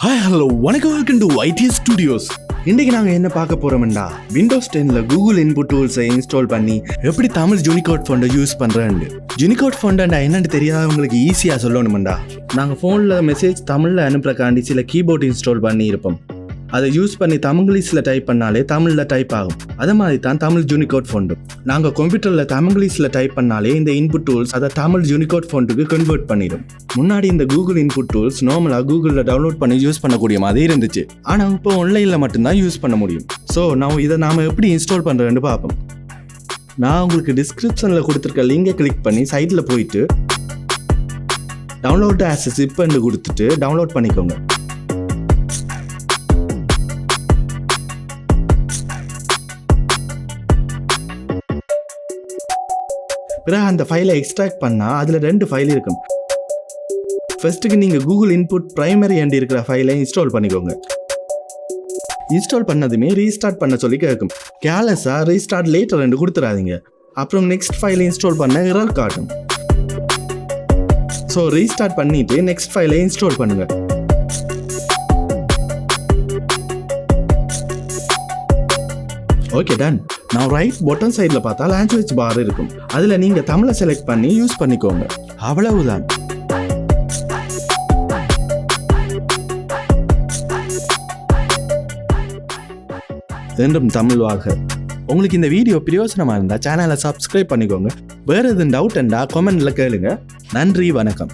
Hi hello வணக்கம், welcome to IT studios. இன்றைக்கு நாங்கள் என்ன பார்க்க போகிறோம்டா, Windows 10ல் கூகுள் இன்புட் டூல்ஸை இன்ஸ்டால் பண்ணி எப்படி தமிழ் யூனிகோட் ஃபோண்டை யூஸ் பண்ணுறேன்னு. யூனிகோட் ஃபோண்டா என்னென்னு தெரியாதவங்களுக்கு ஈஸியாக சொல்லணுமெண்டா, நாங்கள் ஃபோனில் மெசேஜ் தமிழில் அனுப்புறக்காண்டி சில கீபோர்ட் இன்ஸ்டால் பண்ணி இருப்போம். அதை யூஸ் பண்ணி தமிழ்ல டைப் பண்ணாலே தமிழில் டைப் ஆகும். அது மாதிரி தான் தமிழ் யூனிகோட் ஃபோண்டு. நாங்கள் கம்ப்யூட்டரில் தமிழ்ல டைப் பண்ணாலே இந்த இன்புட் டூல்ஸ் அதை தமிழ் யூனிகோட் ஃபோண்டுக்கு கன்வெர்ட் பண்ணிடும். முன்னாடி இந்த கூகுள் இன்புட் டூல்ஸ் நார்மலாக கூகுளில் டவுன்லோட் பண்ணி யூஸ் பண்ணக்கூடிய மாதிரி இருந்துச்சு. ஆனால் இப்போ ஆன்லைனில் மட்டும்தான் யூஸ் பண்ண முடியும். ஸோ இதை நாம் எப்படி இன்ஸ்டால் பண்ணுறேன்னு பார்ப்போம். நான் உங்களுக்கு டிஸ்கிரிப்ஷனில் கொடுத்துருக்க லிங்கை கிளிக் பண்ணி சைட்டில் போயிட்டு டவுன்லோட் ஆஸ் எ ஜிப்னு கொடுத்துட்டு டவுன்லோட் பண்ணிக்கோங்க. பிறகு அந்த ஃபைலை எக்ஸ்ட்ராக்ட் பண்ணால் அதில் 2 ஃபைல் இருக்கும். ஃபர்ஸ்ட்டுக்கு நீங்கள் கூகுள் இன்புட் பிரைமரி அண்ட் இருக்கிற ஃபைலை இன்ஸ்டால் பண்ணிக்கோங்க. இன்ஸ்டால் பண்ணதுமே ரீஸ்டார்ட் பண்ண சொல்லி கேட்கும். கேர்லெஸ்ஸாக ரீஸ்டார்ட் லேட்டர் ரெண்டு கொடுத்துடாதீங்க. அப்புறம் நெக்ஸ்ட் ஃபைலை இன்ஸ்டால் பண்ண எரர் காட்டும். ஸோ ரீஸ்டார்ட் பண்ணிவிட்டு நெக்ஸ்ட் ஃபைலை இன்ஸ்டால் பண்ணுங்கள். Okay, done. நான் ரைட் பட்டன் சைடில் பார்த்தா லாங்குவேஜ் பார் இருக்கும். அதில் நீங்கள் தமிழை செலக்ட் பண்ணி யூஸ் பண்ணிக்கோங்க. அவ்வளவுதான். என்றும் தமிழ் வாழ்க. உங்களுக்கு இந்த வீடியோ பிரயோஜனமாக இருந்தால் சேனலை சப்ஸ்கிரைப் பண்ணிக்கோங்க. வேறு எதுவும் டவுட் இருந்தால் கமெண்ட்ல கேளுங்க. நன்றி, வணக்கம்.